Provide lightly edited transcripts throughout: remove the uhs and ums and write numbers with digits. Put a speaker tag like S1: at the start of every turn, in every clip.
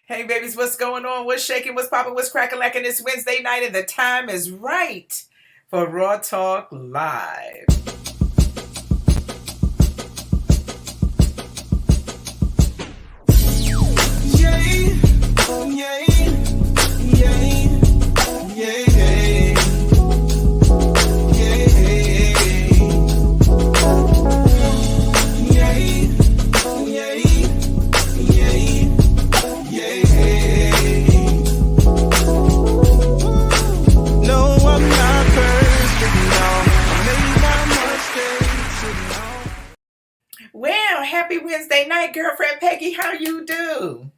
S1: Hey, babies, what's going on? What's shaking? What's popping? What's cracking like it's Wednesday night and the time is right for Raw Talk Live. Yay, yay, yay, yay, no, I'm not perfect, no. I made my mistakes, well, happy Wednesday night, girlfriend Peggy. How you do?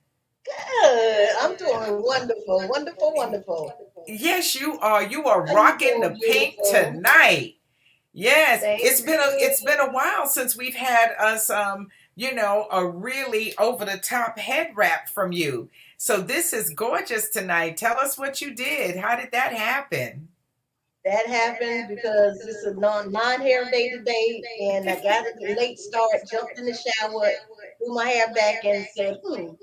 S2: Good. I'm doing wonderful, wonderful, wonderful.
S1: Yes, you are. You are
S2: How you
S1: rocking
S2: doing,
S1: the pink
S2: beautiful?
S1: tonight. Yes,
S2: Thank
S1: it's been a
S2: you.
S1: while since we've had us a really over the top head wrap from you. So this is gorgeous tonight. Tell us what you did. How did that happen?
S2: That happened because it's a non-hair day today, and I got a late start, jumped in the shower, threw my hair back, and said,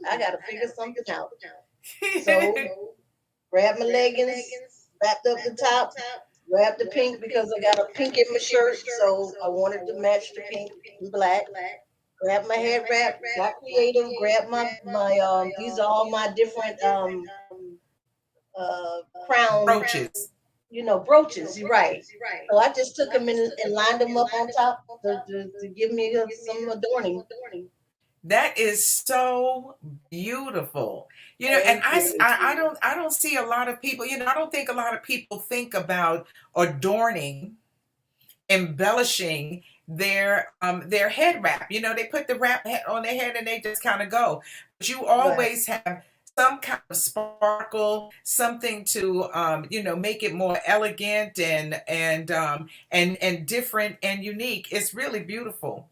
S2: I got to figure something out. So, grabbed my leggings, wrapped up the top, grabbed the pink because I got a pink in my shirt, so I wanted to match the pink and black. Grabbed my head wrap, got creative, grabbed my these are all my different crown,
S1: Roaches.
S2: brooches. You're right. So I just took them and lined them up on top to give me some adorning.
S1: That is so beautiful. And
S2: Thank you.
S1: I don't see a lot of people, I don't think a lot of people think about adorning, embellishing their head wrap. They put the wrap on their head and they just kind of go. But you
S2: Right.
S1: always have some kind of sparkle, something to make it more elegant and different and unique. It's really beautiful.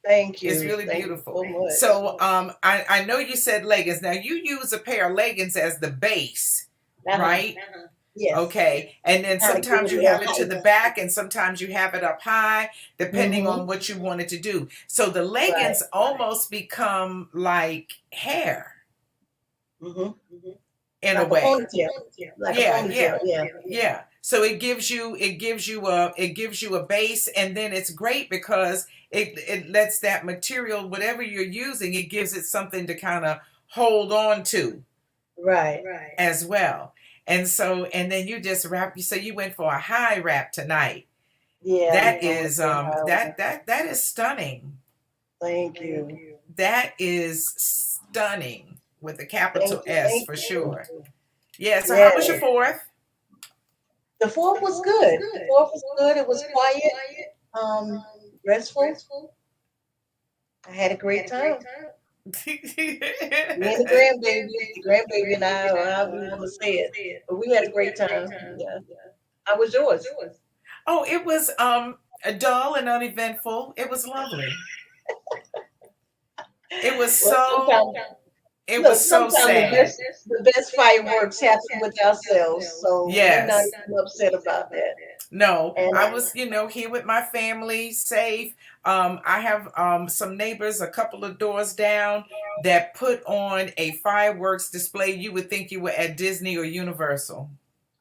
S2: Thank
S1: It's
S2: you.
S1: really
S2: Thank you
S1: beautiful.
S2: so much.
S1: So I know you said leggings. Now you use a pair of leggings as the base,
S2: Uh huh.
S1: right?
S2: Yes.
S1: Okay. And then
S2: Kind of give
S1: sometimes
S2: it a
S1: you
S2: little
S1: have it to
S2: height.
S1: the back and sometimes you have it up high, depending
S2: Mm-hmm.
S1: on what you wanted to do. So the
S2: Right.
S1: leggings almost become like hair
S2: Mm-hmm.
S1: in a
S2: Like a
S1: way.
S2: ponytail. Like a
S1: Yeah,
S2: ponytail.
S1: yeah.
S2: Yeah.
S1: Yeah. So it gives you a base, and then it's great because it lets that material, whatever you're using, it gives it something to kind of hold on to
S2: Right.
S1: as well. And then you just wrap so you went for a high wrap tonight.
S2: Yeah.
S1: That
S2: I went
S1: is
S2: for a high one.
S1: that is stunning.
S2: Thank you.
S1: That is stunning with a
S2: Thank
S1: capital
S2: you.
S1: S
S2: Thank
S1: for
S2: you.
S1: sure. Yeah, so how was your
S2: Yes.
S1: fourth?
S2: The fourth was good. The fourth was good. It was quiet, um, restful. I had a great time. Me and the grandbaby and I, or however you want to say it, but we had a great time. Yeah. How was yours?
S1: Oh, it was dull and uneventful. It was lovely. It was
S2: Well,
S1: so
S2: sometimes,
S1: it
S2: look,
S1: was so
S2: sometimes
S1: sad.
S2: the best fireworks happen with ourselves, so we're not
S1: Yes.
S2: even upset about that.
S1: No,
S2: And
S1: I was, here with my family, safe. I have some neighbors a couple of doors down that put on a fireworks display. You would think you were at Disney or Universal.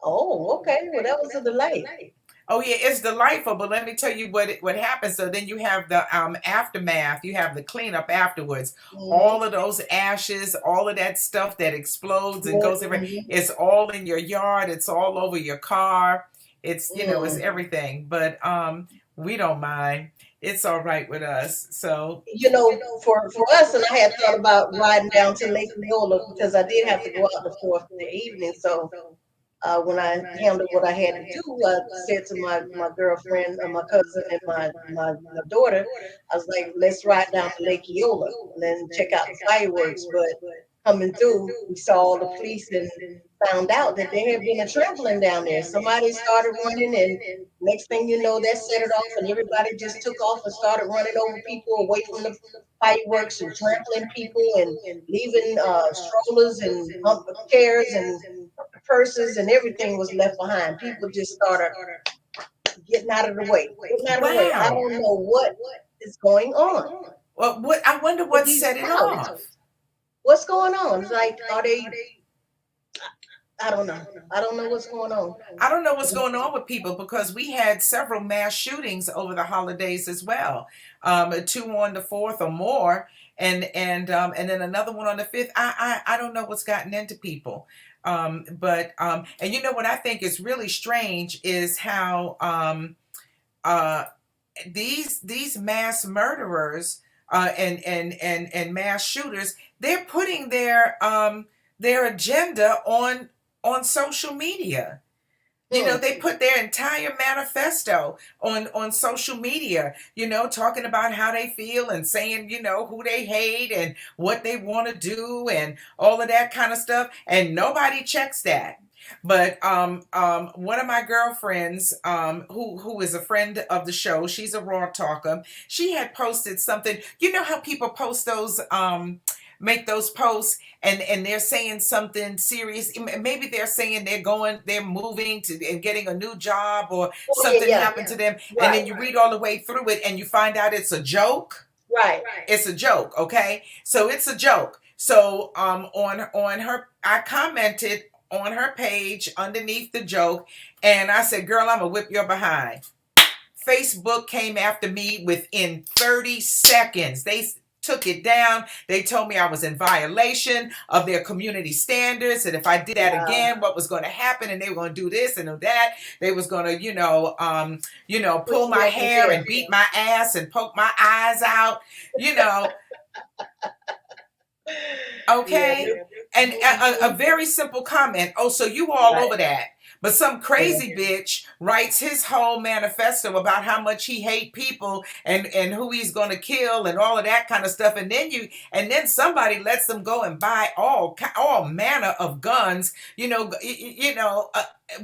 S2: oh, okay. Well, that was a delight.
S1: Oh yeah, it's delightful. But let me tell you what happens. So then you have the aftermath. You have the cleanup afterwards.
S2: Hmm.
S1: All of those ashes, all of that stuff that explodes and goes everywhere.
S2: Hmm.
S1: It's all in your yard. It's all over your car. It's
S2: Mm.
S1: everything. But we don't mind. It's all right with us. So
S2: For us, and I had thought about riding down to Lake Eola because I did have to go out the fourth in the evening. So when I handled what I had to do, I said to my girlfriend, my cousin, and my daughter, I was like, let's ride down to Lake Eola and then check out the fireworks. But coming through, we saw all the police and found out that there had been a trampling down there. Somebody started running, and next thing you know, that set it off, and everybody just took off and started running over people away from the fireworks and trampling people and leaving strollers and chairs and purses and everything was left behind. People just started getting out of the way, getting out of the way. I
S1: wow.
S2: don't know what is going on
S1: Well, what I wonder
S2: with
S1: what
S2: these
S1: set it
S2: crowds.
S1: off.
S2: What's going on? It's like, are they? I don't know. I don't know what's going on.
S1: I don't know what's going on with people because we had several mass shootings over the holidays as well. Two on the fourth or more, and then another one on the fifth. I don't know what's gotten into people. And you know what I think is really strange is how uh, these mass murderers and mass shooters, they're putting their agenda on social media. You know,
S2: Hmm.
S1: they put their entire manifesto on social media, you know, talking about how they feel and saying, you know, who they hate and what they want to do and all of that kind of stuff. And nobody checks that. But one of my girlfriends, who is a friend of the show, she's a raw talker. She had posted something. You know how people post those make those posts and they're saying something serious. Maybe they're saying they're moving to and getting a new job or
S2: Oh yeah,
S1: something
S2: yeah.
S1: happened to them, and
S2: Right,
S1: then you read all the way through it and you find out it's a joke.
S2: right.
S1: It's a joke, okay? So it's a joke. So on her, I commented on her page underneath the joke, and I said, "Girl, I'm gonna whip your behind." Facebook came after me within 30 seconds. They took it down. They told me I was in violation of their community standards, and if I did that
S2: Wow.
S1: again, what was going to happen, and they were going to do this and do that. They was going to, pull
S2: Put
S1: my
S2: you up in
S1: hair
S2: jail.
S1: and beat my ass and poke my eyes out, you know.
S2: Yeah.
S1: Okay. And a
S2: Mhm.
S1: very simple comment. Oh, so you all
S2: Right.
S1: over that. But some
S2: Yeah.
S1: crazy bitch writes his whole manifesto about how much he hate people and who he's going to kill and all of that kind of stuff. And then somebody lets them go and buy all manner of guns.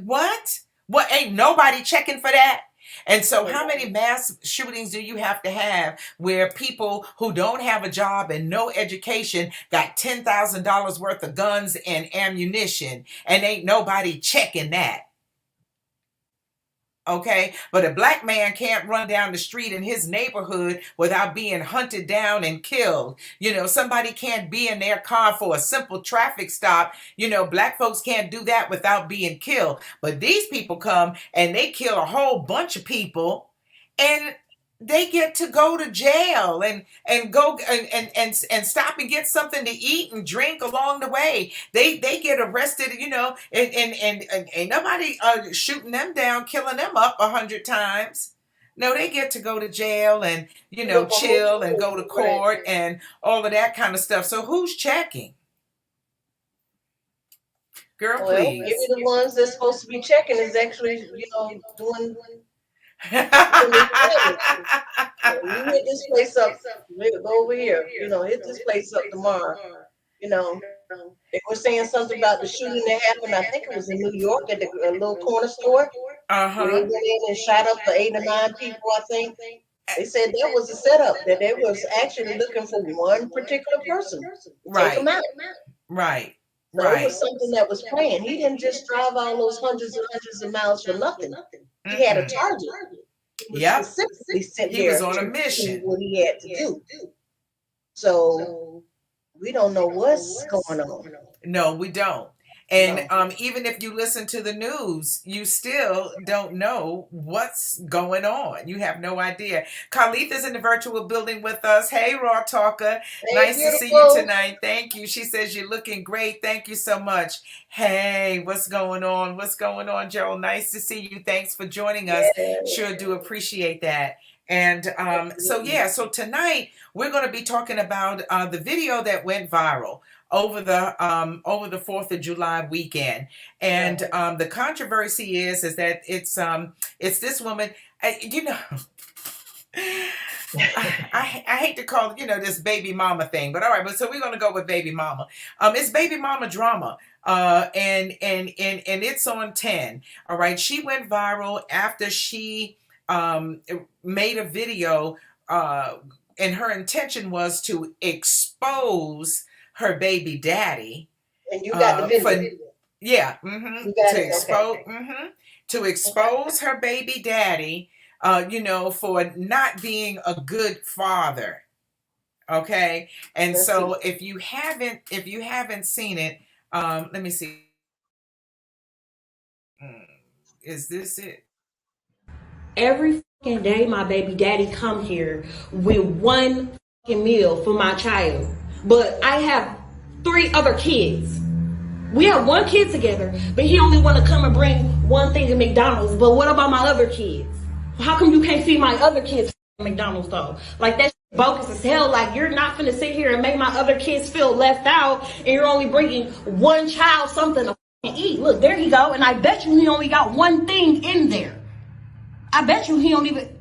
S1: What? What, ain't nobody checking for that? And so how many mass shootings do you have to have where people who don't have a job and no education got $10,000 worth of guns and ammunition and ain't nobody checking that? Okay, but a black man can't run down the street in his neighborhood without being hunted down and killed. You know, somebody can't be in their car for a simple traffic stop. You know, black folks can't do that without being killed. But these people come and they kill a whole bunch of people, and they get to go to jail and go and stop and get something to eat and drink along the way. They get arrested, you know, and ain't nobody shooting them down, killing them up 100 times. No, they get to go to jail and, you
S2: You know,
S1: know,
S2: for most
S1: chill and
S2: people,
S1: go to
S2: right.
S1: court and all of that kind of stuff. So who's checking? Girl,
S2: Well, maybe
S1: please.
S2: the ones that's supposed to be checking is actually, doing this damage. You hit this place up, go over here. Hit this place up tomorrow. You know, they were saying something about the shooting that happened. I think it was in New York at the a little corner store where they
S1: Uh-huh.
S2: went in and shot up the 8 or 9 people. I think they said that was a setup. That they was actually looking for one particular person to take them
S1: Right.
S2: out.
S1: Right.
S2: So it
S1: Right.
S2: was something that was planned. He didn't just drive all those hundreds of miles for nothing. He had a
S1: Mm-mm.
S2: target. He was
S1: Yep.
S2: specifically sent
S1: He
S2: there
S1: was on a
S2: to do
S1: mission.
S2: what he had to do. So we don't know what's going on.
S1: No, we don't. And
S2: No.
S1: even if you listen to the news, you still don't know what's going on. You have no idea. Carlith is in the virtual building with us. Hey, Raw Talker.
S2: Hey,
S1: Nice to see you
S2: beautiful.
S1: tonight. Thank you. She says you're looking great. Thank you so much. Hey, what's going on? What's going on, Joel? Nice to see you. Thanks for joining us.
S2: Yes,
S1: Sure do appreciate that. And
S2: absolutely.
S1: so tonight we're going to be talking about the video that went viral over the 4th of July weekend.
S2: Right.
S1: And the controversy is that it's this woman, you know. I hate to call it, you know, this baby mama thing, but all right, but so we're gonna go with baby mama. It's baby mama drama. And it's on 10. All right. She went viral after she made a video, and her intention was to expose her baby daddy,
S2: And you got the
S1: for
S2: video.
S1: yeah,
S2: You got
S1: to
S2: it. Okay.
S1: expose her baby daddy, for not being a good father. Okay. And
S2: Let's see.
S1: so if you haven't seen it, let me see. Mm, is this it?
S3: Every fucking day, my baby daddy come here with one fucking meal for my child. But I have 3 other kids. We have one kid together, but he only want to come and bring one thing to McDonald's. But what about my other kids? How come you can't feed my other kids McDonald's though? Like that's bogus as hell. Like you're not gonna sit here and make my other kids feel left out, and you're only bringing one child something to eat. Look, there he go, and I bet you he only got one thing in there. I bet you he don't even.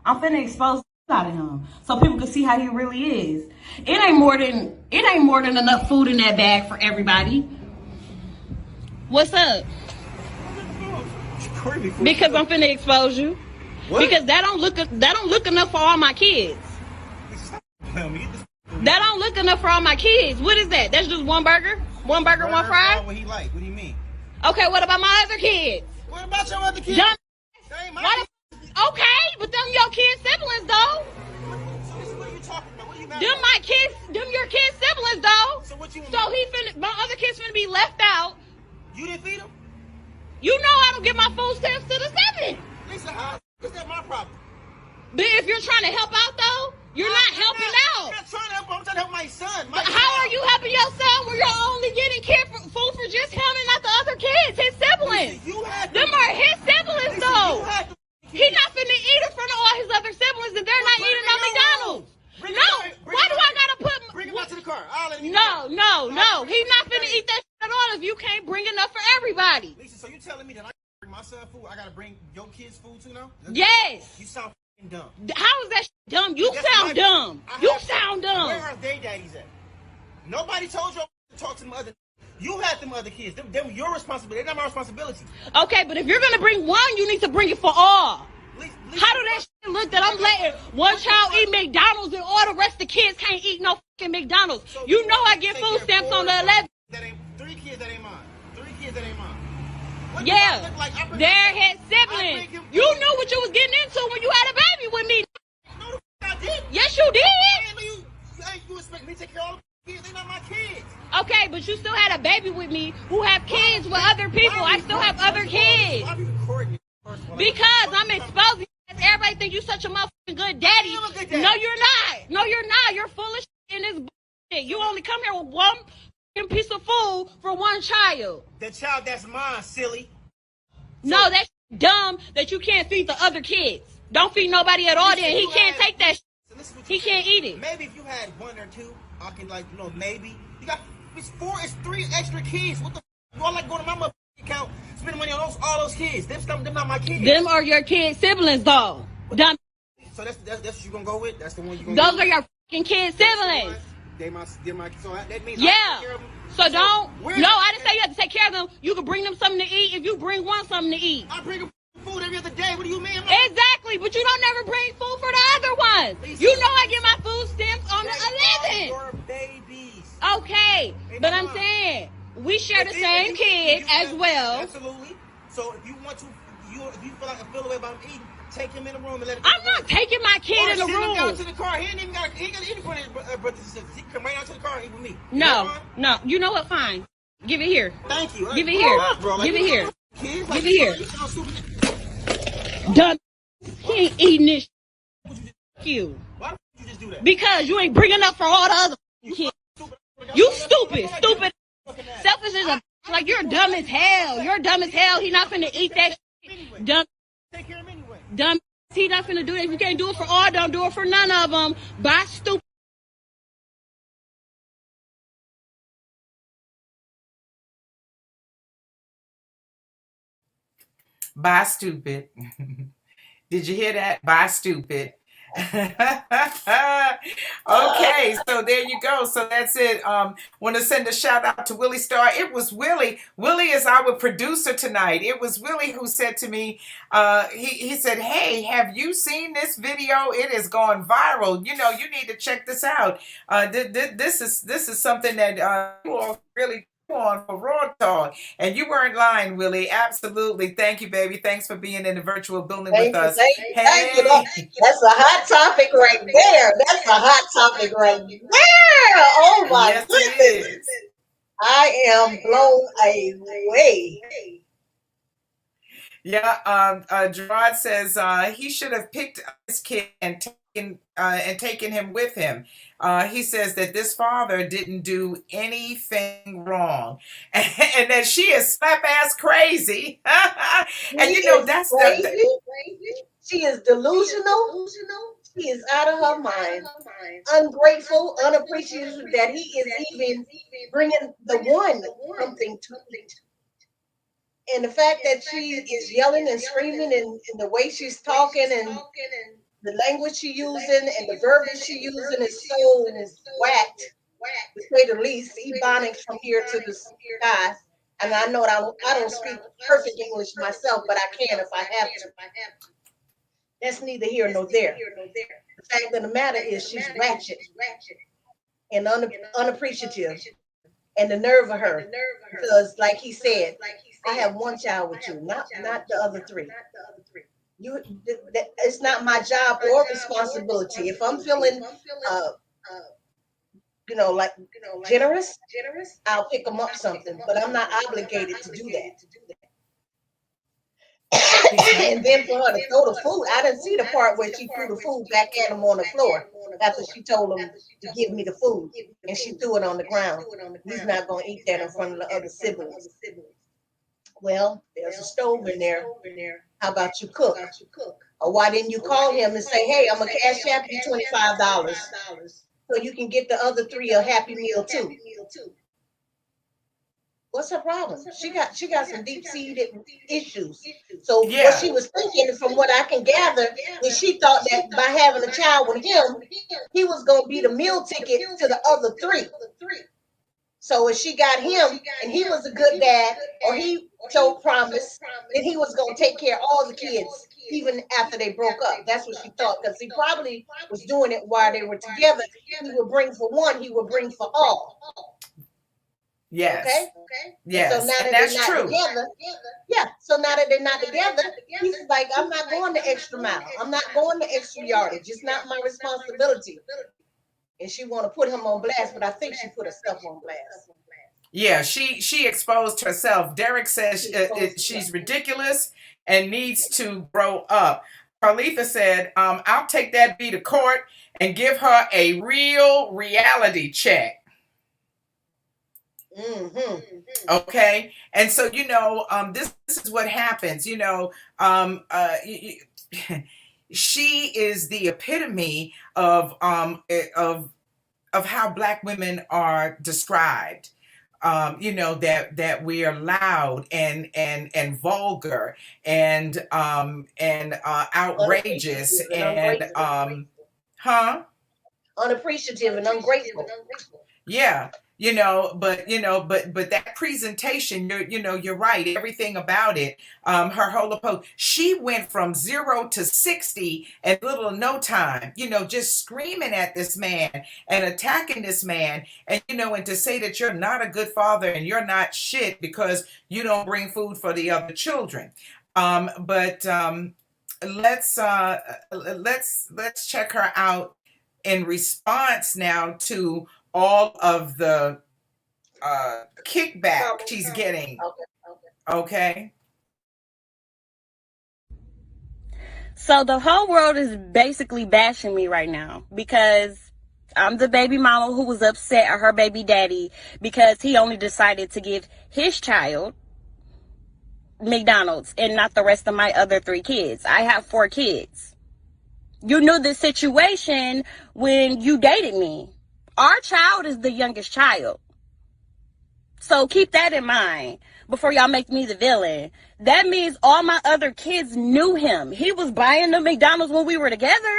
S3: I'm finna expose out of him so people can see how he really is. It ain't more than enough food in that bag for everybody. What's up? Because I'm finna expose you. What? Because that don't look enough for all my kids. That don't look enough for all my kids. What is that? That's just one burger? One burger, one fry?
S4: What he like? What do you mean?
S3: Okay, what about my other kids?
S4: What about your other kids?
S3: Okay, but them your kids' siblings though.
S4: So what are you talking about? What are you mad
S3: Them
S4: about?
S3: my kids, them your kids' siblings though.
S4: So what you?
S3: So my other kids finna be left out.
S4: You didn't feed them?
S3: You know I don't give my food stamps to the 7.
S4: Lisa, how is that my problem?
S3: But if you're trying to help out though, you're not helping out.
S4: I'm not trying to help him. I'm trying to help my son.
S3: But how are you helping your son when you're only getting food for just him and not the other kids, his siblings?
S4: Lisa,
S3: them are his siblings
S4: Lisa,
S3: though.
S4: He's
S3: not finna eat in front of all his other siblings and they're not eating on McDonald's. Why do I gotta put?
S4: Bring him out to the car. I'll let him
S3: No. He's not finna eat that shit at all if you can't bring enough for everybody.
S4: Lisa, so you telling me that I gotta bring my son food? I gotta bring your kids food too now?
S3: Yes.
S4: You sound dumb.
S3: How is that shit dumb? You sound dumb. You sound dumb.
S4: Where are they daddies at? Nobody told you to talk to them other. You had them other kids. Them your responsibility. They're not my responsibility.
S3: Okay, but if you're gonna bring one, you need to bring it for all. How do that shit look that I'm letting one child eat McDonald's and all the rest of the kids can't eat no fucking McDonald's?
S4: So
S3: you know I get food stamps on the 11th.
S4: That ain't 3 kids that ain't mine. 3 kids that ain't mine. What
S3: Yeah,
S4: like?
S3: they're his siblings. You knew what you was getting into when you had a baby with me.
S4: No, I did.
S3: Yes, you did.
S4: You expect me to take care of all the kids? They're not my kids.
S3: Okay, but you still had a baby with me who have kids with other people. I still have other kids.
S4: Why are you recording me?
S3: Because I'm exposing. Everybody think you such a motherfucking good daddy.
S4: I'm a good daddy.
S3: No, you're not. No, you're not. You're full of shit in this bullshit. You only come here with one piece of food for one child.
S4: The child that's mine, silly.
S3: No, that's dumb that you can't feed the other kids. Don't feed nobody at all then. He can't take that shit. He can't eat it.
S4: Maybe if you had 1 or 2, I can maybe. You got, it's 3 extra kids. What the f***? I like going to my motherfucking account, spending money on all those kids. Them not my kids.
S3: Them are your kids' siblings though. Dumb.
S4: So that's what you gonna go with? That's the one you gonna
S3: Those are your fucking kids' siblings.
S4: They're my, so that means
S3: yeah.
S4: I take care of them.
S3: So don't. No, I didn't say you have to take care of them. You can bring them something to eat if you bring one something to eat.
S4: I bring them food every other day. What do you mean?
S3: Exactly, but you don't never bring food for the other ones. You know I get my food stamps on the 11th.
S4: Your babies.
S3: Okay, but I'm saying we share the same kids as well.
S4: Absolutely. So if you want to, if you feel the way about him eating, take him in the room and let him.
S3: I'm not taking my kid in the room.
S4: Send him down to the car. He ain't got to eat in front of his brothers and sisters. He can come right out to the car and eat with me.
S3: No. You know what? Fine. Give it here.
S4: Thank you.
S3: Give it here. Give it here. Give it here. Dumb. He ain't eating this. You.
S4: Why would you just do that?
S3: Because you ain't bringing up for all the other kids. You stupid. Selfish as a like you're dumb as hell. You're dumb as hell. He not finna eat that shit. Dumb.
S4: Take care of him anyway.
S3: Dumb. He not finna do that. If you can't do it for all, don't do it for none of them. Bye, stupid.
S1: Bye, stupid. Did you hear that? Bye, stupid. Okay, so there you go. So that's it. Want to send a shout out to Willie Star. It was Willie. Willie is our producer tonight. It was Willie who said to me, he said, "Hey, have you seen this video? It is going viral. You know, you need to check this out. This is something that you all really on for Raw Talk. And you weren't lying, Willie. Absolutely. Thank you, baby. Thanks for being in the virtual building with us.
S2: Thank you.
S1: Hey.
S2: That's a hot topic right there. That's a hot topic right there. Oh my
S1: Yes, it
S2: goodness.
S1: is.
S2: I am blown away.
S1: Yeah, Gerard says he should have picked up his kid and taken him with him. He says that this father didn't do anything wrong, and that she is slap ass crazy. And you know that's
S2: crazy. She is delusional. She is out of her mind. Ungrateful, unappreciative that he is even bringing the one something to eat. And the fact that she is yelling and screaming and the way she's talking and the language she's using and the verbiage she's using is so whacked, to say the least, ebonics from here to the sky. And I know I don't speak perfect English myself, but I can if I have to. That's neither here nor there. The fact of the matter is she's ratchet and unappreciative. And the nerve of her, because like he said, I have one child with you, not the other three. It's not my job or responsibility. If I'm feeling, like generous, I'll pick them up something, but I'm not obligated to do that. And then for her to throw the food, I didn't see the part where she threw the food back at him on the floor after she told him to give me the food, and she threw it on the ground. He's not going to eat that in front of the other siblings. Well, there's a stove in there. How about you cook? Or why didn't you call him and say, hey, I'm going to cash app you $25 so you can get the other three a Happy Meal too? What's her problem? She got some deep-seated issues. So what she was thinking, from what I can gather, is she thought that by having a child with him, he was going to be the meal ticket to the other three. So if she got him and he was a good dad, or he showed promise, then he was going to take care of all the kids, even after they broke up. That's what she thought, because he probably was doing it while they were together. He would bring for one, he would bring for all.
S1: Yes.
S2: Okay.
S1: Yes.
S2: So now that
S1: that's
S2: they're not
S1: true.
S2: together, so now that they're not together, he's like, I'm not going the extra mile. I'm not going the extra yardage. It's not my responsibility. And she want to put him on blast, but I think she put herself on blast.
S1: Yeah, she exposed herself. Derek says she's ridiculous and needs to grow up. Carlitha said, I'll take that B to court and give her a real reality check.
S2: Mm-hmm.
S1: Okay, and so this is what happens. She is the epitome of how Black women are described. That we are loud and vulgar and outrageous and
S2: unappreciative and ungrateful.
S1: Yeah. But that presentation, you're right. Everything about it, her whole approach, she went from 0 to 60 in little or no time, just screaming at this man and attacking this man. And, and to say that you're not a good father and you're not shit because you don't bring food for the other children. Let's check her out in response now to all of the kickback she's getting. Okay.
S3: So the whole world is basically bashing me right now because I'm the baby mama who was upset at her baby daddy because he only decided to give his child McDonald's and not the rest of my other 3 kids. I have 4 kids. You knew the situation when you dated me. Our child is the youngest child. So keep that in mind before y'all make me the villain. That means all my other kids knew him. He was buying the McDonald's when we were together.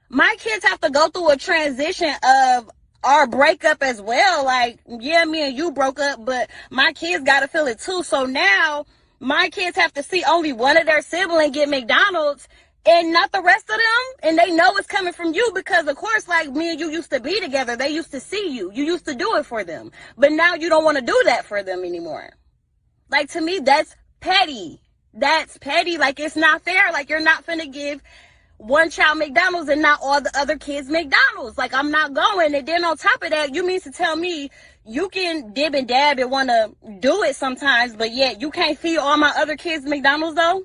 S3: My kids have to go through a transition of our breakup as well. Like, yeah, me and you broke up, but my kids got to feel it too. So now my kids have to see only one of their siblings get McDonald's and not the rest of them. And they know it's coming from you because, of course, like me and you used to be together. They used to see you. You used to do it for them. But now you don't want to do that for them anymore. Like, to me, that's petty. That's petty. Like, it's not fair. Like, you're not finna give one child McDonald's and not all the other kids McDonald's. Like, I'm not going. And then on top of that, you mean to tell me you can dib and dab and want to do it sometimes, but yet you can't feed all my other kids McDonald's, though?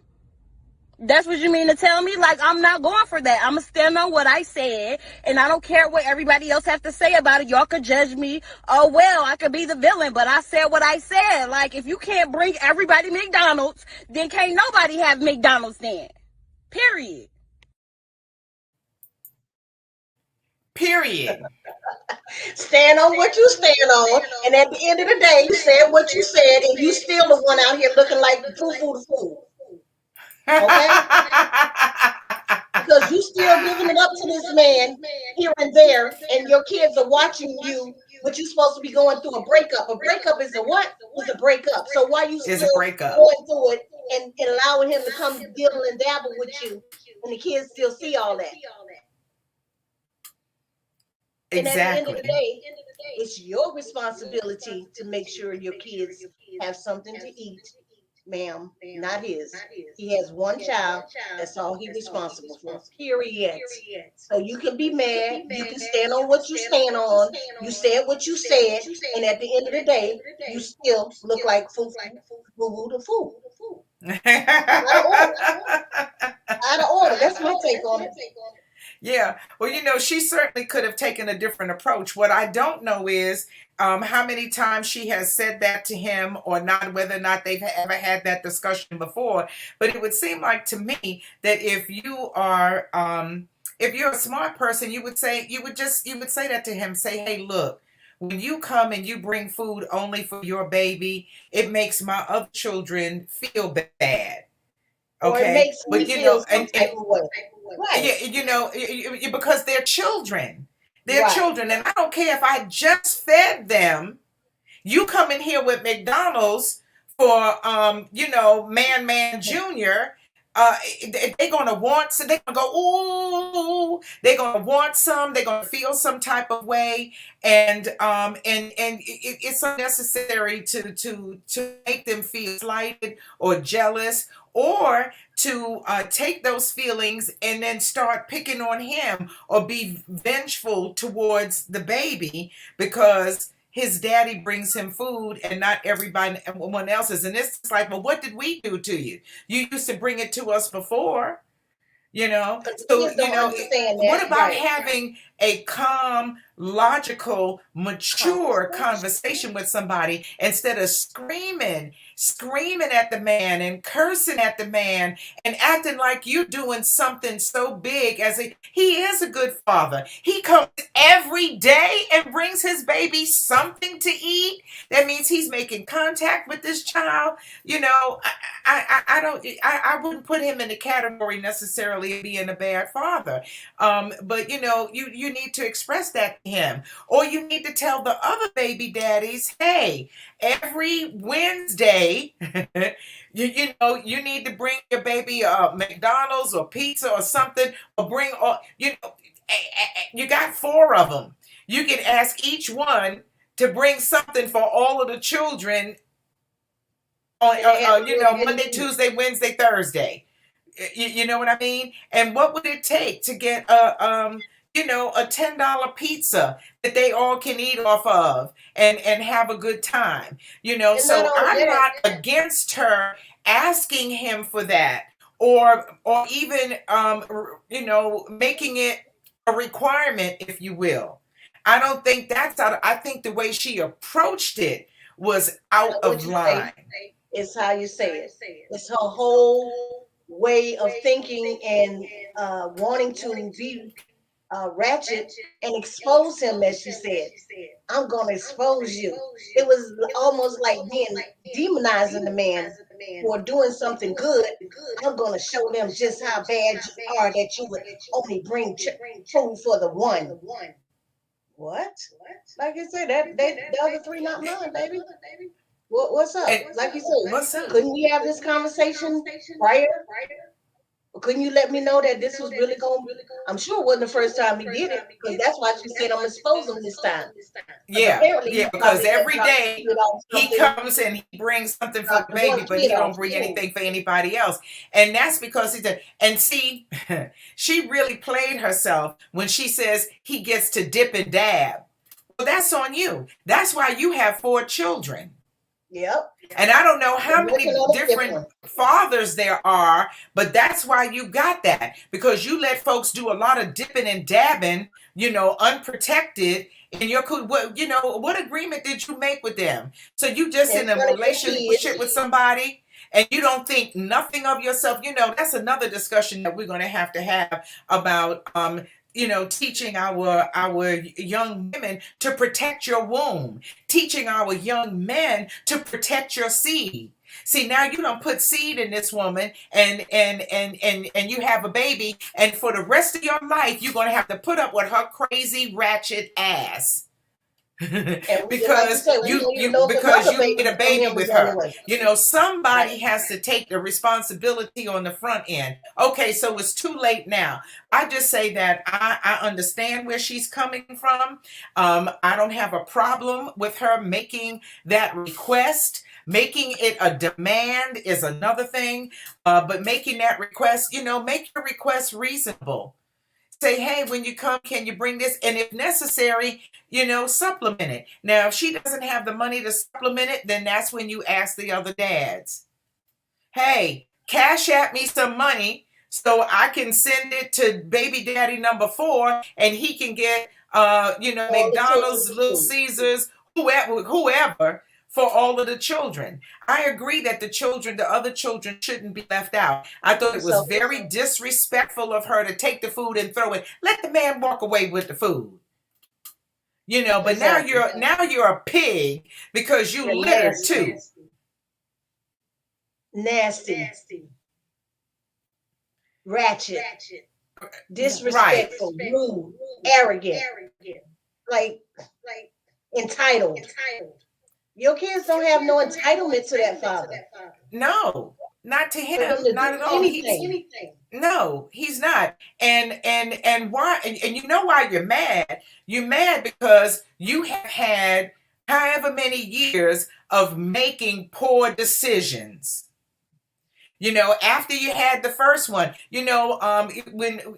S3: That's what you mean to tell me? Like, I'm not going for that. I'm going to stand on what I said, and I don't care what everybody else has to say about it. Y'all could judge me. Oh, well, I could be the villain, but I said what I said. Like, if you can't bring everybody McDonald's, then can't nobody have McDonald's then. Period.
S1: Period.
S2: Stand on what you stand on, and at the end of the day, you said what you said, and you still the one out here looking like the fool. Okay? Because you still giving it up to this man here and there, and your kids are watching you, but you're supposed to be going through a breakup. A breakup is a what? Is a breakup. So why you
S1: It's
S2: still
S1: a breakup.
S2: going through it and allowing him to come dibble and dabble with you, and the kids still see all that? And at the end of the day, it's your responsibility to make sure your kids have something to eat, ma'am, not his. He has one child. That's all he's responsible for, period. So you can be mad. You can stand on what you stand on. You said what you said. And at the end of the day, you still look like boo-boo the fool. Out of order. That's my take on it.
S1: Yeah. Well, she certainly could have taken a different approach. What I don't know is how many times she has said that to him or not, whether or not they've ever had that discussion before. But it would seem like to me that if you're a smart person, you would say that to him. Say, hey, look, when you come and you bring food only for your baby, it makes my other children feel bad.
S2: Or it
S1: Okay.
S2: makes
S1: But
S2: me feel some type of way.
S1: Right. Because they're children. They're
S2: Right.
S1: children. And I don't care if I just fed them. You come in here with McDonald's for Man Junior. They're gonna want some. They're gonna go, ooh. They're gonna want some. They're gonna feel some type of way, and it's unnecessary to make them feel slighted or jealous, or to take those feelings and then start picking on him or be vengeful towards the baby because his daddy brings him food and not everyone else's. And it's like, well, what did we do to you? You used to bring it to us before. So,
S2: Kids don't understand that.
S1: what about
S2: Right.
S1: having a calm, logical, mature conversation with somebody instead of screaming at the man and cursing at the man and acting like you're doing something so big he is a good father. He comes every day and brings his baby something to eat. That means he's making contact with this child. I wouldn't put him in the category necessarily of being a bad father. But you need to express that to him, or you need to tell the other baby daddies, hey, every Wednesday, you need to bring your baby McDonald's or pizza or something, or bring you got 4 of them. You can ask each one to bring something for all of the children on Monday, Tuesday, Wednesday, Thursday. You know what I mean? And what would it take to get a $10 pizza that they all can eat off of and have a good time? So I'm not against her asking him for that, or even making it a requirement, if you will. I don't think that's out. I think the way she approached it was out of line.
S2: It's how you say it. It's her whole way of thinking and wanting to be ratchet and expose him, as she said. I'm going to expose you. It was almost like being demonizing the man for doing something good. I'm going to show them just how bad you are, that you would only bring food for the one. What? Like I said, the other 3 not mine, baby. What's up? Like you said,
S1: What's up?
S2: couldn't we have this conversation prior? Well, couldn't you let me know that this was really going? I'm sure it wasn't the first time he did it, because that's why she said I'm gonna expose him this time. Because
S1: Yeah,
S2: apparently
S1: yeah,
S2: he
S1: because
S2: probably had
S1: every
S2: dropped
S1: day
S2: the kid off
S1: he
S2: something,
S1: comes and he brings something for the
S2: dropped the one
S1: baby, but
S2: kid
S1: he
S2: off
S1: don't bring
S2: school.
S1: anything for anybody else. And that's because he did. And see, she really played herself when she says he gets to dip and dab. Well, that's on you. That's why you have 4 children.
S2: Yep.
S1: And I don't know how
S2: And making
S1: many
S2: all the
S1: different
S2: difference.
S1: fathers there are, but that's why you got that. Because you let folks do a lot of dipping and dabbing, unprotected in your what agreement did you make with them? So you just
S2: In
S1: in a
S2: front of your
S1: relationship
S2: kids.
S1: with somebody and you don't think nothing of yourself. That's another discussion that we're going to have about teaching our young women to protect your womb, teaching our young men to protect your seed. See, now you don't put seed in this woman and you have a baby, and for the rest of your life you're going to have to put up with her crazy ratchet ass.
S2: And like you
S1: because
S2: say, we
S1: you
S2: don't even
S1: you
S2: know if
S1: because
S2: another
S1: you
S2: baby
S1: made a
S2: from
S1: baby
S2: him was
S1: with
S2: on the
S1: her.
S2: way.
S1: Somebody
S2: Right.
S1: has to take the responsibility on the front end. Okay, so it's too late now. I just say that I understand where she's coming from. I don't have a problem with her making that request. Making it a demand is another thing, but making that request, make your request reasonable. Say, hey, when you come, can you bring this? And if necessary, supplement it. Now, if she doesn't have the money to supplement it, then that's when you ask the other dads, hey, cash at me some money so I can send it to baby daddy number 4 and he can get,
S2: All the
S1: McDonald's,
S2: children's
S1: Little
S2: food.
S1: Caesars, whoever for all of the children. I agree that the other children shouldn't be left out. I thought it was
S2: So
S1: very disrespectful of her to take the food and throw it. Let the man walk away with the food. But
S2: exactly.
S1: now you're a pig because you
S2: And
S1: littered
S2: nasty.
S1: too.
S2: Nasty. Ratchet.
S1: Right.
S2: Disrespectful. Rude. Arrogant. Like entitled. Your kids don't have no entitlement to that father.
S1: No, not to
S2: For him
S1: him,
S2: to
S1: not
S2: do
S1: at all.
S2: anything.
S1: No, he's not. And why? And you know why you're mad? You're mad because you have had however many years of making poor decisions. After you had the first one, when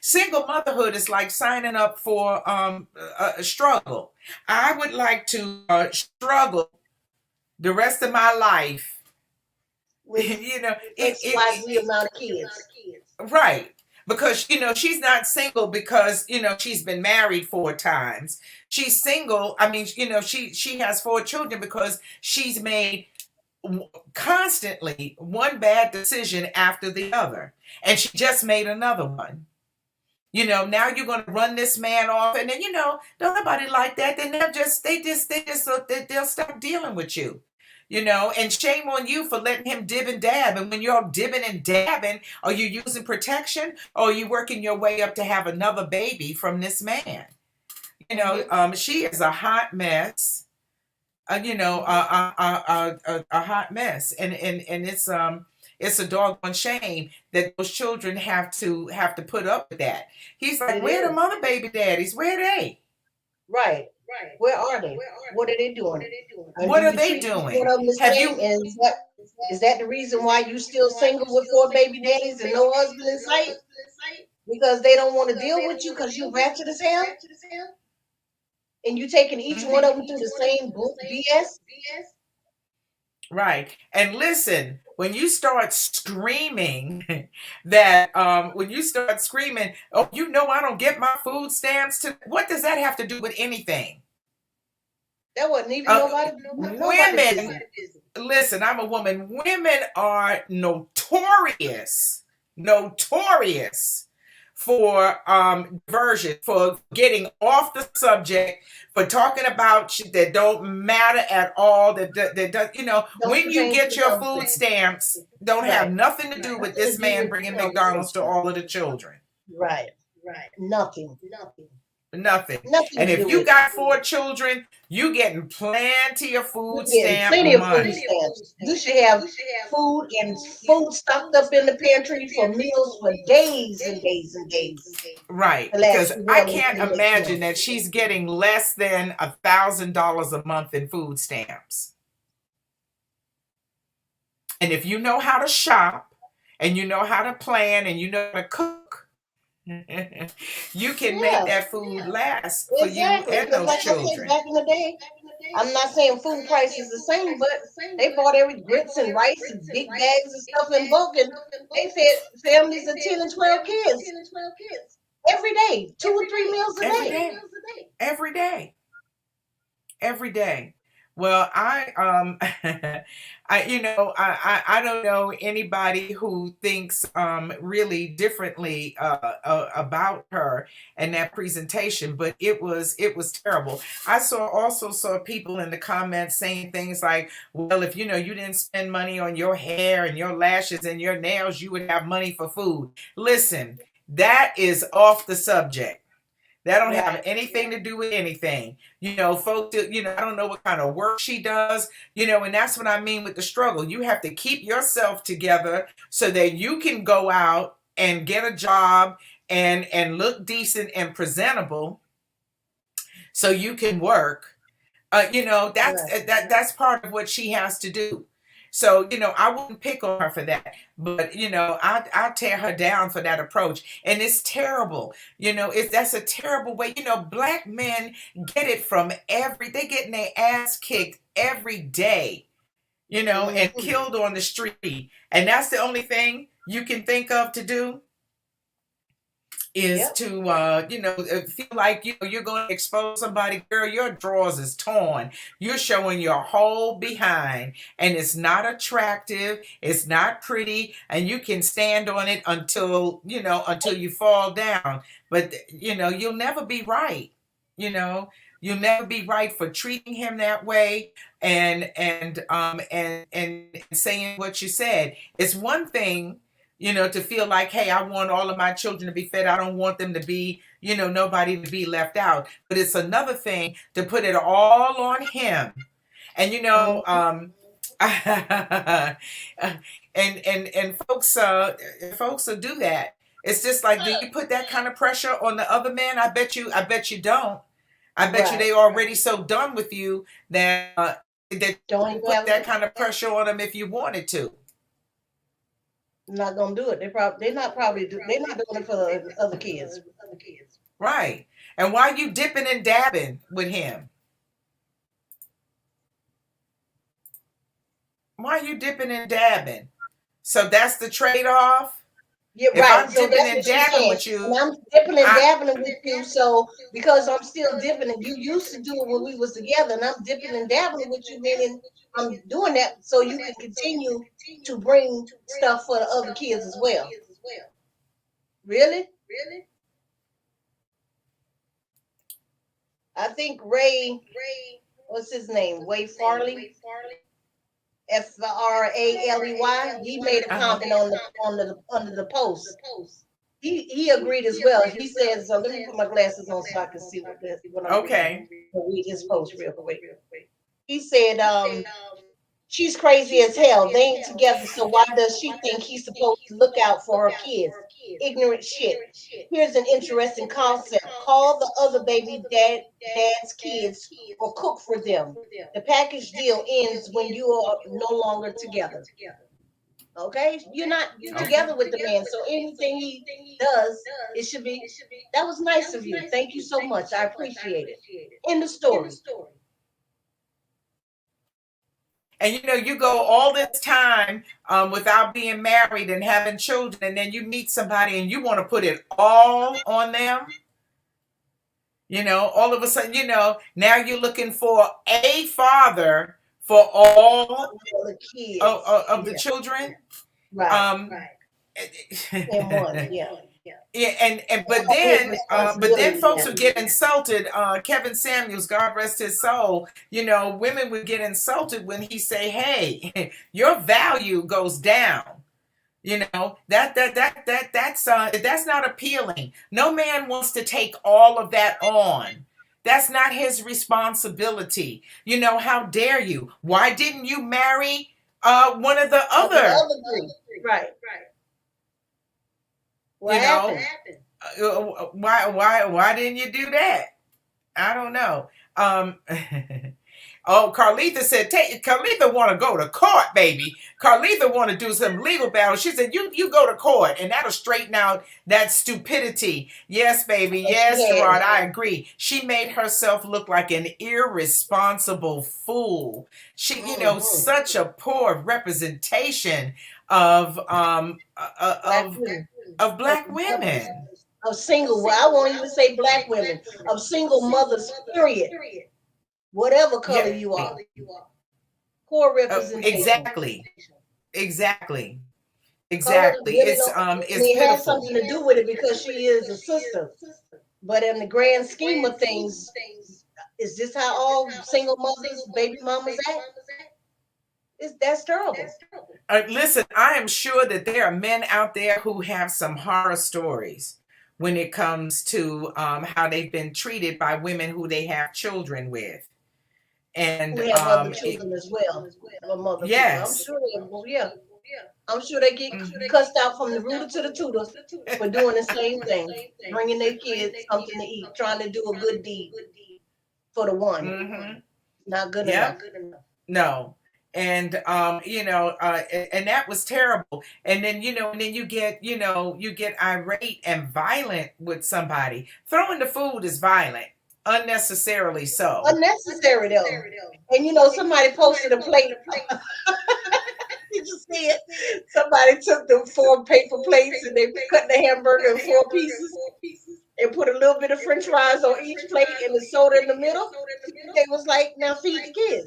S1: single motherhood is like signing up for a struggle. I would like to struggle the rest of my life.
S2: With XYZ amount of kids.
S1: Right. Because she's not single because she's been married 4 times. She's single. I mean, she has 4 children because she's made constantly one bad decision after the other, and she just made another one. Now you're going to run this man off, and then don't nobody like that. Then they'll stop dealing with you. And shame on you for letting him dib and dab. And when you're dibbing and dabbing, are you using protection or are you working your way up to have another baby from this man? She is a hot mess. A hot mess, and it's a doggone shame that those children have to put up with that. He's like,
S2: It
S1: where
S2: is.
S1: the mother baby daddies? Where are they?
S2: Right. Where are they? What are they doing? And
S1: What
S2: do
S1: are
S2: you
S1: they
S2: treat each one
S1: doing?
S2: of them the
S1: Have
S2: same?
S1: you?
S2: And is that the reason why you still single with 4 baby daddies and no husband in sight? Because they don't want to deal with you because you ratchet as hell, and you taking each one of them through the same book BS.
S1: Right. And listen, when you start screaming that when you start screaming, oh, I don't get my food stamps to what does that have to do with anything?
S2: That wasn't even
S1: Uh,
S2: nobody
S1: women,
S2: business.
S1: listen, I'm a woman. Women are notorious for diversion, for getting off the subject, for talking about shit that don't matter at all. That does,
S2: Don't
S1: when you
S2: pertain to
S1: get
S2: the
S1: your food
S2: conversation.
S1: stamps, don't have
S2: Right.
S1: nothing to do with
S2: Nothing to
S1: this
S2: do
S1: man
S2: with the
S1: bringing McDonald's to
S2: conversation.
S1: all of the children.
S2: Right. Nothing.
S1: Nothing.
S2: Nothing
S1: And
S2: to
S1: if
S2: do
S1: you
S2: with
S1: got
S2: it.
S1: 4 children, you getting plenty of food
S2: You're getting
S1: stamp
S2: plenty of food
S1: money.
S2: stamps. You should have food and food stocked up in the pantry for meals for days and days and days
S1: Right.
S2: to last
S1: Because
S2: you
S1: I
S2: well into
S1: can't
S2: the next
S1: imagine
S2: month.
S1: that she's getting less than $1,000 a month in food stamps. And if you know how to shop and you know how to plan and you know how to cook, you can make
S2: Yeah,
S1: that food last for you
S2: exactly.
S1: and
S2: Because
S1: those
S2: like I said,
S1: children.
S2: back in the day, I'm not saying food price is the same, but they bought every grits and rice and big bags of stuff in bulk, and they fed families of 10 and 12 kids every day, 2 or 3 meals a
S1: Every
S2: day.
S1: day. Every day. Every day. Well, I don't know anybody who thinks really differently about her and that presentation, but it was terrible. I also saw people in the comments saying things like, well, if you didn't spend money on your hair and your lashes and your nails, you would have money for food. Listen, that is off the subject. That don't have
S2: Right.
S1: anything to do with anything. Folks, I don't know what kind of work she does, and that's what I mean with the struggle. You have to keep yourself together so that you can go out and get a job and look decent and presentable so you can work. That's
S2: Right.
S1: that's part of what she has to do. So, I wouldn't pick on her for that, but I tear her down for that approach, and it's terrible. That's a terrible way. Black men get it from they getting their ass kicked every day, and
S2: Hmm.
S1: killed on the street, and that's the only thing you can think of to do is
S2: Yep.
S1: to feel like you're going to expose somebody. Girl, your drawers is torn, you're showing your whole behind, and it's not attractive, it's not pretty, and you can stand on it until you fall down. But you'll never be right. you know you'll never be right for treating him that way, and saying what you said. It's one thing to feel like, hey, I want all of my children to be fed. I don't want them to be, nobody to be left out. But it's another thing to put it all on him. And
S2: Hmm.
S1: and folks will do that. It's just like, do you put that kind of pressure on the other man? I bet you don't. I bet you
S2: Right.
S1: they already so done with you that you
S2: Don't
S1: wouldn't
S2: even
S1: put
S2: have.
S1: that kind of pressure on them if you wanted to.
S2: Not gonna do it. They're not doing it for the other kids.
S1: Right. And why you dipping and dabbing with him? Why you dipping and dabbing? So that's the trade-off.
S2: Yeah,
S1: If
S2: right.
S1: I'm
S2: So
S1: dipping
S2: that's
S1: and
S2: what she's
S1: dabbing
S2: saying.
S1: with
S2: And
S1: you,
S2: I'm dipping and
S1: I
S2: dabbling with you. So because I'm still dipping, and you used to do it when we was together, and I'm dipping and dabbling with you, meaning I'm doing that so you can continue to bring stuff for the other kids as well. Really? I think Ray, what's his name? Ray Farley, Faraley. He made a
S1: uh-huh.
S2: comment on the under the post. He agreed as well. He says, so let me put my glasses on so I can see what I'm reading.
S1: Okay.
S2: I'll read his post real quick. He said, she's crazy as hell. They ain't together, so why does she think he's supposed to look out for her kids? Ignorant shit. Here's an interesting concept. Call the other dad's kids or cook for them. The package deal ends when you are no longer together. Okay, you're not
S1: Okay.
S2: together with the man, so anything he does, it should be. That was nice of you. Thank you so much. I appreciate it. In the story.
S1: And you go all this time without being married and having children, and then you meet somebody and you want to put it all on them. All of a sudden, now you're looking for a father for all
S2: For the
S1: of,
S2: kids.
S1: of of the
S2: Yeah.
S1: children.
S2: Right.
S1: Um,
S2: And one. Yeah.
S1: Yeah, and but
S2: A big
S1: then
S2: responsibility
S1: folks
S2: now.
S1: would get insulted. Kevin Samuels, God rest his soul. Women would get insulted when he say, "Hey, your value goes down." That's not appealing. No man wants to take all of that on. That's not his responsibility. How dare you? Why didn't you marry one of the
S2: Of the
S1: other?
S2: other three. Right. What
S1: You know,
S2: happened?
S1: why didn't you do that? I don't know. Oh, Carletha said, Carletha want to go to court, baby. Carletha want to do some legal battle. She said, you go to court, and that'll straighten out that stupidity. Yes, baby. Yes,
S2: She
S1: Gerard,
S2: had.
S1: I agree. She made herself look like an irresponsible fool. She, such a poor representation of
S2: Black women.
S1: black
S2: Of mothers.
S1: women.
S2: Of single, well, I won't even say black women. Of single mothers, period. Whatever color
S1: Yeah,
S2: you are. Poor representation.
S1: exactly, exactly,
S2: Color
S1: exactly.
S2: really don't.
S1: It's
S2: It has
S1: pitiful.
S2: something to do with it because she is a sister. But in the grand scheme of things, is this how all single mothers, baby mamas act? That's terrible.
S1: Listen, I am sure that there are men out there who have some horror stories when it comes to how they've been treated by women who they have children with. And
S2: Who have other children as well, from other people. I'm
S1: yes.
S2: sure yeah. I'm sure they get
S1: Mhm.
S2: cussed out from the rooter to the tutor for doing the same thing, bringing their kids something to eat, trying to do a good deed for the one.
S1: Mhm.
S2: Not good
S1: Yep.
S2: enough.
S1: No. And and that was terrible. And then you get irate and violent with somebody. Throwing the food is violent, unnecessarily so.
S2: Unnecessary though. And somebody posted a plate. Did you see it? Somebody took the 4 paper plates and they cut the hamburger in 4 pieces and put a little bit of French fries on each plate and the soda in the middle. They was like, now feed the kids.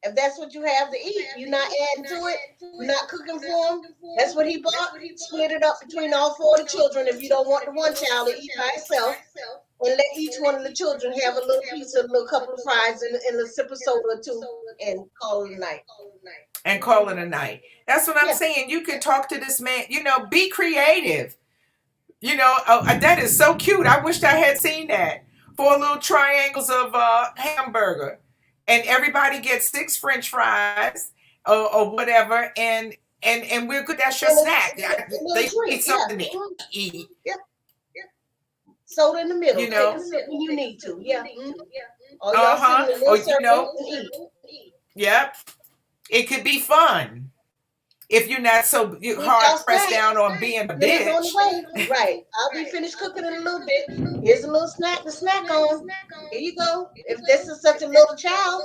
S2: If that's what you have to eat, you're not adding to it, you're not cooking for them. That's what he bought. Split it up between all 4 of the children if you don't want the one child to eat by itself. And let each one of the children have a little piece of a little couple of fries and a sip of soda or two and call it a night.
S1: And call it a night. That's what I'm
S2: Yeah.
S1: saying. You can talk to this man, be creative. That is so cute. I wished I had seen that. 4 little triangles of hamburger. And everybody gets 6 French fries or whatever, and we're good. That's your
S2: And
S1: snack.
S2: a little
S1: They
S2: drink,
S1: need something to eat.
S2: Yeah. Soda in the middle.
S1: You
S2: Take
S1: know.
S2: a sip when you need to. Yeah. Or y'all sit in a
S1: Or
S2: little circle and eat.
S1: Yep. It could be fun if you're not so
S2: Eat
S1: hard
S2: y'all
S1: pressed
S2: snack.
S1: down on being a
S2: Dinner's on
S1: bitch.
S2: the way. Right. I'll be finished cooking in a little bit. Here's a little snack to snack on. Here you go. If this is such a little child,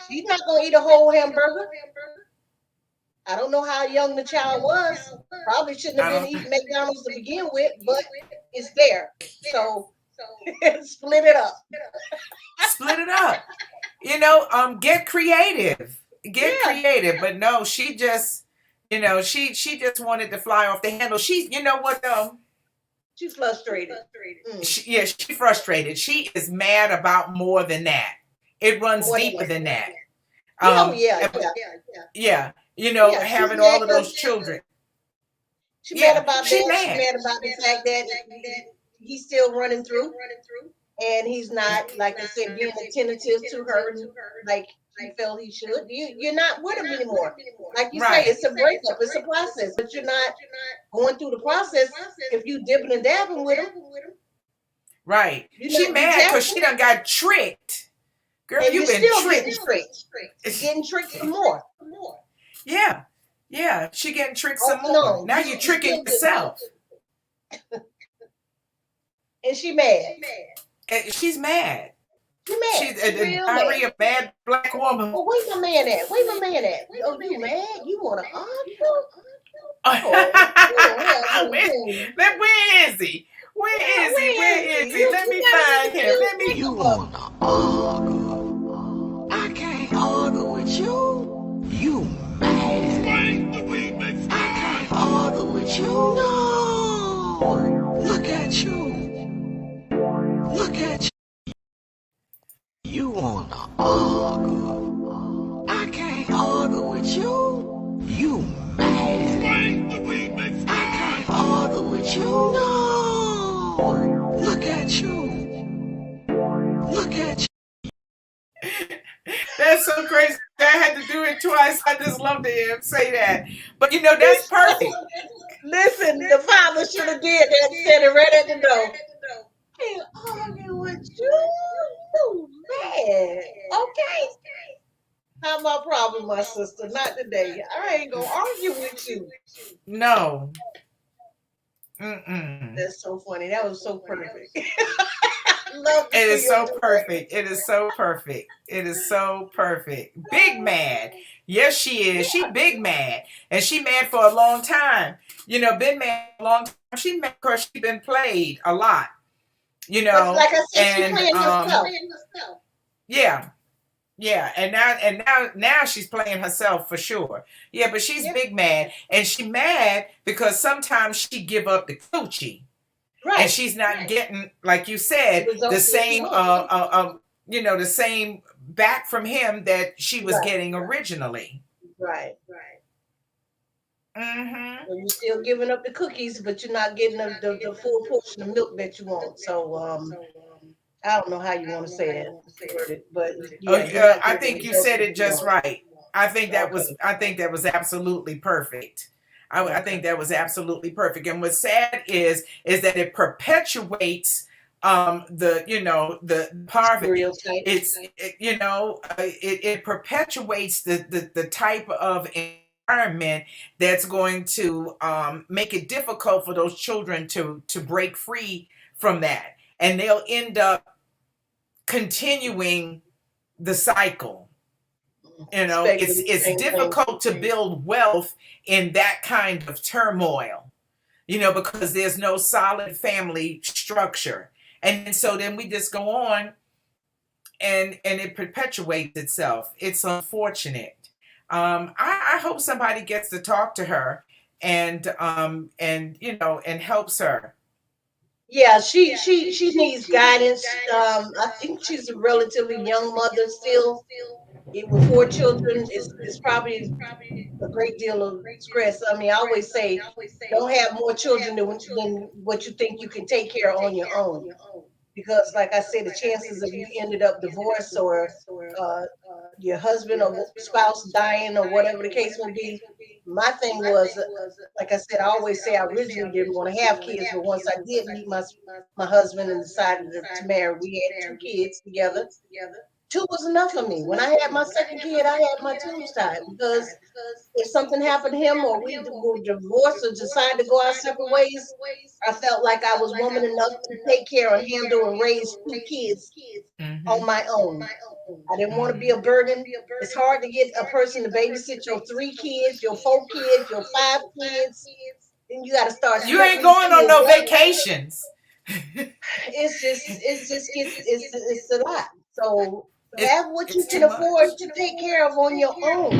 S2: you're not gonna eat a whole hamburger. I don't know how young the child was. Probably shouldn't have
S1: I
S2: been
S1: don't.
S2: eating McDonald's to begin with, but it's there. So split it up.
S1: Split it up. Get creative. Get
S2: Yeah.
S1: creative. But no, she just, she just wanted to fly off the handle. She, you know what though?
S2: She's frustrated.
S1: She frustrated. She is mad about more than that. It runs
S2: More than
S1: deeper
S2: that.
S1: than that.
S2: Oh yeah.
S1: Yeah.
S2: Yeah,
S1: Having
S2: she's
S1: all
S2: mad
S1: of those
S2: 'cause
S1: children.
S2: She
S1: Yeah,
S2: mad about
S1: she
S2: that. She
S1: mad.
S2: mad about the fact that he's still running through, and he's not, like I said, being attentive to her like he felt he should. You're not with him anymore. Like you say,
S1: Right.
S2: it's a breakup. It's a process, but you're not going through the process if you dipping and dabbing with him.
S1: Right.
S2: You
S1: She
S2: not
S1: mad because
S2: detaching,
S1: she done got tricked. Girl,
S2: and
S1: you've
S2: you're
S1: been
S2: still getting
S1: tricked.
S2: tricked, getting tricked some more.
S1: Yeah. Yeah. She getting tricked
S2: Off
S1: some
S2: and
S1: more.
S2: on.
S1: Now
S2: You
S1: you're tricking
S2: still getting
S1: yourself.
S2: and she mad.
S1: And she's mad.
S2: She mad.
S1: She's
S2: She
S1: a
S2: real
S1: diary
S2: mad.
S1: of bad black woman.
S2: Well, where my man at? Where my man at? Oh, you mad? You want to argue?
S1: Where is he? Where is he? Where is he? Let me find him. Let me.
S5: You wanna argue? I can't argue with you. You mad? I can't argue with you. No. Look at you. Look at you. You wanna argue? I can't argue with you. You mad? you. No. Look at you. Look at you.
S1: That's so crazy. I had to do it twice. I just love to hear him say that. But you know, that's perfect.
S2: Listen, the father should have did that and said it right at the door. Can't argue with you, you man. Okay. Not my problem, my sister. Not today. I ain't gonna argue with you.
S1: No. Mm-mm.
S2: That's so funny. That was so perfect. Love to
S1: It
S2: see
S1: is
S2: your
S1: so
S2: direct.
S1: perfect. It is so perfect. It is so perfect. Big mad. Yes, she is. She big mad. And she mad for a long time. You know, been mad a long time. She mad because she been played a lot. You
S2: But
S1: know,
S2: like I said, she
S1: and
S2: playing herself.
S1: yeah. Yeah, and now she's playing herself for sure. Yeah, but she's
S2: Yeah.
S1: big mad, and she mad because sometimes she give up the coochie, and
S2: Right.
S1: she's not getting, like you said,
S2: The
S1: the
S2: results that she
S1: same
S2: wants.
S1: the same back from him that she was
S2: Right.
S1: getting originally.
S2: Right.
S1: Mm-hmm.
S2: So you're still giving up the cookies, but you're not getting the full portion of milk that you want. So I don't know how you want to say that, word it, but
S1: Oh,
S2: yeah, you're not
S1: I
S2: getting the
S1: think you
S2: results
S1: said
S2: that
S1: it
S2: you
S1: just
S2: want.
S1: right.
S2: Okay.
S1: I think that was absolutely perfect. I
S2: Okay.
S1: think that was absolutely perfect. And what's sad is that it perpetuates the poverty.
S2: Stereotypes.
S1: It perpetuates the type of environment that's going to make it difficult for those children to break free from that, and they'll end up continuing the cycle.
S2: Expecting the
S1: It's
S2: same thing.
S1: difficult to build wealth in that kind of turmoil, because there's no solid family structure. And so then we just go on, and it perpetuates itself. It's unfortunate. I hope somebody gets to talk to her, and helps her.
S2: Yeah, she needs guidance. I think she's a relatively young mother still. With 4 children, it's probably a great deal of stress. I mean, I always say, don't have more children than what you think you can take care of on your own. Because, like I said, the chances of you ended up divorced or uh, your husband or spouse dying or whatever the case may be. My thing was, like I said, I always say I originally didn't want to have kids, but once I did meet my husband and decided to marry, we had 2 kids together. Two was enough for me. When I had my second kid, I had my tubes tied because if something happened to him or we were divorced or decided to go our separate ways, I felt like I was woman enough to take care and handle and raise 2 kids
S1: Mm-hmm.
S2: on my own. I didn't want to be
S1: Mm-hmm.
S2: a burden. It's hard to get a person to babysit your 3 kids, your 4 kids, your 5 kids. Then you got to start
S1: You
S2: splitting
S1: ain't
S2: these
S1: going on
S2: kids
S1: no
S2: up.
S1: vacations.
S2: It's just gets it's a lot. So
S1: It,
S2: have what you
S1: it's too
S2: can afford
S1: much.
S2: to take care of on your own.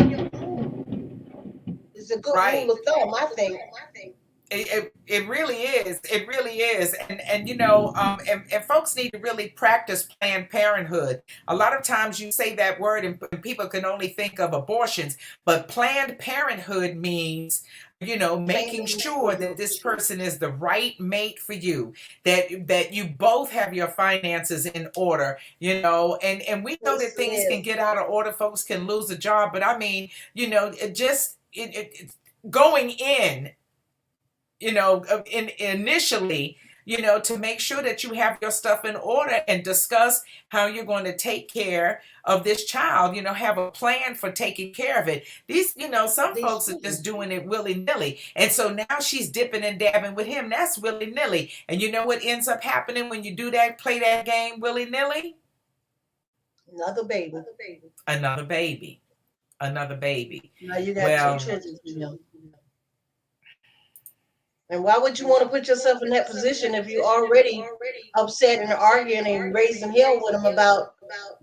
S2: It's a good rule
S1: Right.
S2: of thumb, I think.
S1: It really is. It really is. And folks need to really practice Planned Parenthood. A lot of times you say that word and people can only think of abortions, but Planned Parenthood means, making
S2: Planning
S1: sure that this person is the right mate for you, that you both have your finances in order, and we know that
S2: yes,
S1: things can
S2: yes.
S1: get out of order, folks can lose a job, but I mean, going in, initially, to make sure that you have your stuff in order and discuss how you're going to take care of this child, have a plan for taking care of it. Some
S2: These
S1: folks are
S2: children.
S1: just doing it willy-nilly. And so now she's dipping and dabbing with him. That's willy-nilly. And you know what ends up happening when you do that, play that game willy-nilly?
S2: Another baby.
S1: Another baby. Another baby.
S2: Now you got two
S1: Well,
S2: children for him. And why would you want to put yourself in that position if you're already upset and arguing and raising hell with him about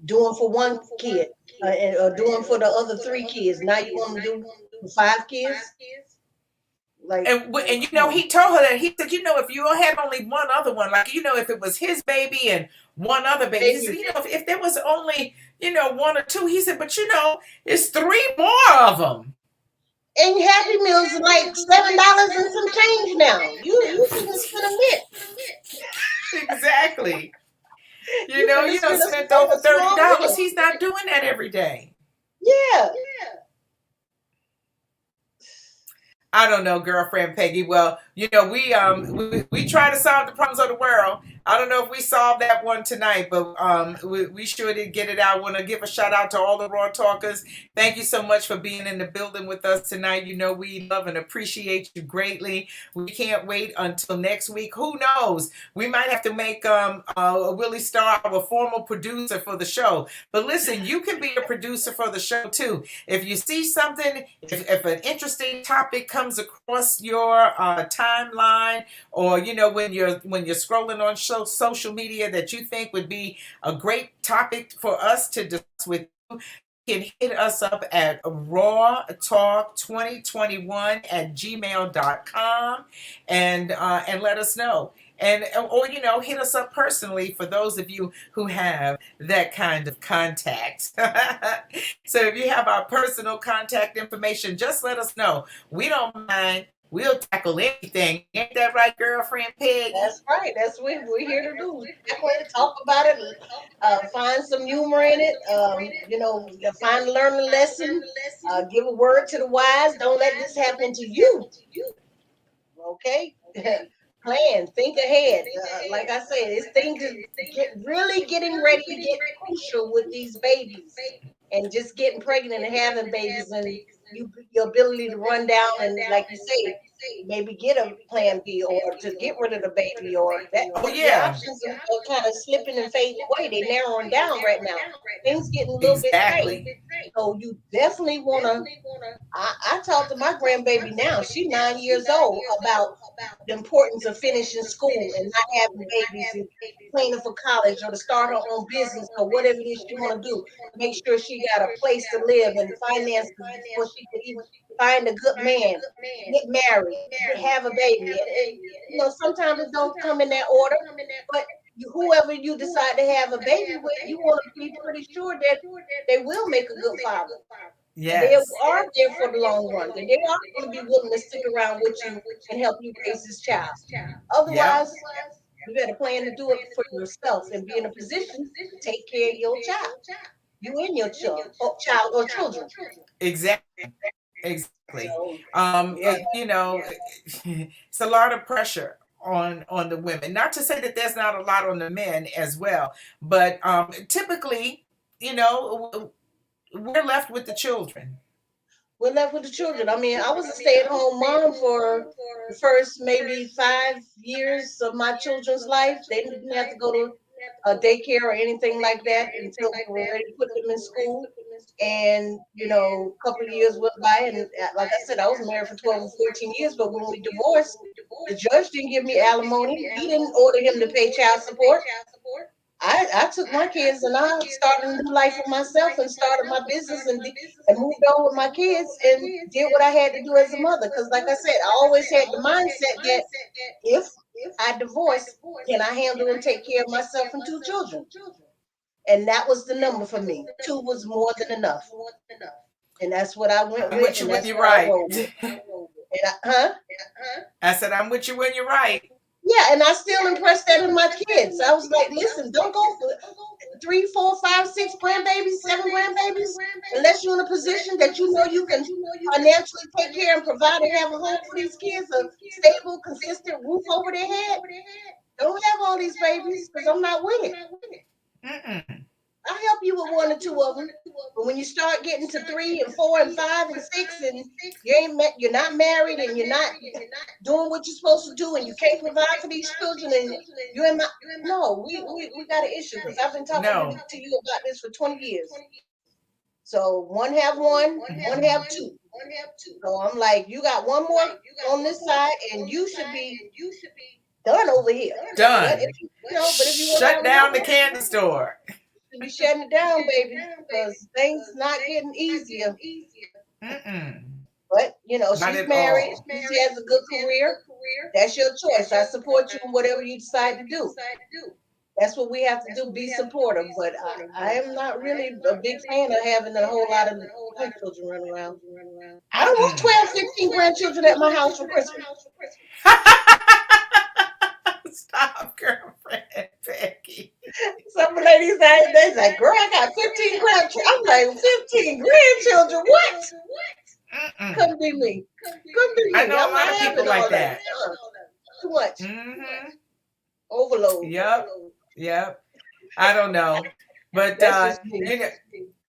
S2: doing for 1 kid or doing for the other 3 kids? Now you want to do for 5 kids? Like,
S1: and
S2: come on.
S1: he told her that, he said, if you had only one other one, like, if it was his baby and one other baby, he said,
S2: Baby,
S1: if there was only, one or two, he said, but it's 3 more of them.
S2: And Happy Meals are like $7 and some change now. You can spend a mint.
S1: Exactly. You
S2: You
S1: know,
S2: can
S1: you don't
S2: spend
S1: spend over
S2: a small
S1: $30.
S2: mint.
S1: He's not doing that every day.
S2: Yeah.
S1: I don't know, girlfriend Peggy. Well, you know, we try to solve the problems of the world. I don't know if we solved that one tonight, but we sure did get it out. I want to give a shout out to all the Raw Talkers. Thank you so much for being in the building with us tonight. You know, we love and appreciate you greatly. We can't wait until next week. Who knows? We might have to make Willie Star our formal producer for the show. But listen, you can be a producer for the show too. If you see something, if an interesting topic comes across your timeline, or you know when you're scrolling on social media that you think would be a great topic for us to discuss with you, can hit us up at raw talk 2021 at gmail.com and let us know. And or you know, hit us up personally for those of you who have that kind of contact. So if you have our personal contact information, just let us know. We don't mind. We'll tackle anything. Ain't that right, girlfriend Peggy?
S2: That's right. That's what we're here to do. Definitely talk about it. Find some humor in it. Find a learning lesson. Give a word to the wise. Don't let this happen to you. Okay. Plan. Think ahead. Like I said, this thing is really getting ready to get crucial with these babies, and just getting pregnant and having babies, and your ability to run down and, like you say, maybe get a plan B, or to get rid of the baby, or that
S1: Oh
S2: the
S1: yeah,
S2: options are kind of slipping and fading away. They're narrowing down right now. Things getting a little bit tight.
S1: exactly.
S2: So you definitely want to. I talk to my grandbaby now. She's 9 years old, about the importance of finishing school and not having babies and planning for college or to start her own business or whatever it is she want to do. Make sure she got a place to live and finances before she can even find a good man, get married, have a baby. Sometimes it don't come in that order, but whoever you decide to have a baby with, you want to be pretty sure that they will make a good father. And they
S1: Yes.
S2: are there for the long run. And they are going to be willing to stick around with you and help you raise this child.
S1: Yep.
S2: Otherwise, you better plan to do it for yourself and be in a position to take care of your child, you and your child or children.
S1: Exactly. Exactly.
S2: So, yeah,
S1: You know, it's a lot of pressure on the women. Not to say that there's not a lot on the men as well, but typically, you know, we're left with the children.
S2: we're left with the children. I mean, I was a stay-at-home mom for the first maybe 5 years of my children's life. They didn't have to go to daycare or anything like that until we were ready to put them in school. And a couple of years went by, and like I said, I was married for 12 or 14 years. But when we divorced, the judge didn't give me alimony. He didn't order him to pay child support. I took my kids and I started a new life for myself and started my business, and moved on with my kids and did what I had to do as a mother. Because, like I said, I always had the mindset that if I divorce, can I handle and take care of myself and two children? And that was the number for me. Two was more than enough. And that's what I went
S1: I'm
S2: with,
S1: with you
S2: and
S1: when
S2: that's
S1: you're
S2: what I
S1: right.
S2: rolled with. And huh?
S1: I said I'm with you when you're right.
S2: Yeah, and I still impressed that in my kids. I was like, listen, don't go for 3, 4, 5, 6 grandbabies, 7 grandbabies, unless you're in a position that you can financially take care and provide and have a home for these kids, a stable, consistent roof over their head. Don't have all these babies because I'm not with it.
S1: Mm-mm.
S2: I'll help you with one or two of them. But when you start getting to 3 and 4 and 5 and 6, and you're not married, and you're not doing what you're supposed to do, and you can't provide for these children, and you and my no, we got an issue, because I've been talking
S1: No.
S2: to you about this for 20 years. So one have two. So I'm like, you got one more on this side, and you should be done over here. But
S1: Done.
S2: if you want to
S1: Shut
S2: have
S1: down
S2: another
S1: the
S2: one,
S1: candy store.
S2: to be shutting it down, baby, because things not getting easier.
S1: Mm-mm.
S2: But
S1: Not
S2: she's
S1: at
S2: married.
S1: all.
S2: She has a good career. That's your choice. I support you in whatever you decide to do. That's what we have to do, be supportive. But I am not really a big fan of having a whole lot of grandchildren running around. I don't want
S1: Mm-mm.
S2: 12, 15 grandchildren at my house for Christmas.
S1: Stop, girlfriend Becky.
S2: Some ladies, they say, girl, I got 15 grandchildren. I'm like, 15 grandchildren? What?
S1: Mm-mm.
S2: Couldn't be me. Couldn't be
S1: I
S2: me.
S1: know a
S2: I'm not
S1: lot of people
S2: having
S1: like
S2: all that.
S1: that.
S2: Too much.
S1: Mm-hmm.
S2: Overload.
S1: Yep. Yep. I don't know. But
S2: That's just me.
S1: you know,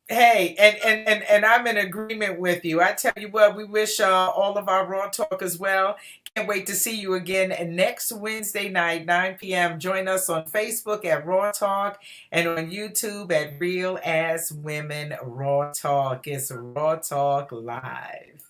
S1: hey, and I'm in agreement with you. I tell you what, we wish all of our Raw Talkers well. Can't wait to see you again next Wednesday night, 9 p.m. Join us on Facebook at Raw Talk and on YouTube at Real As Women Raw Talk. It's Raw Talk Live.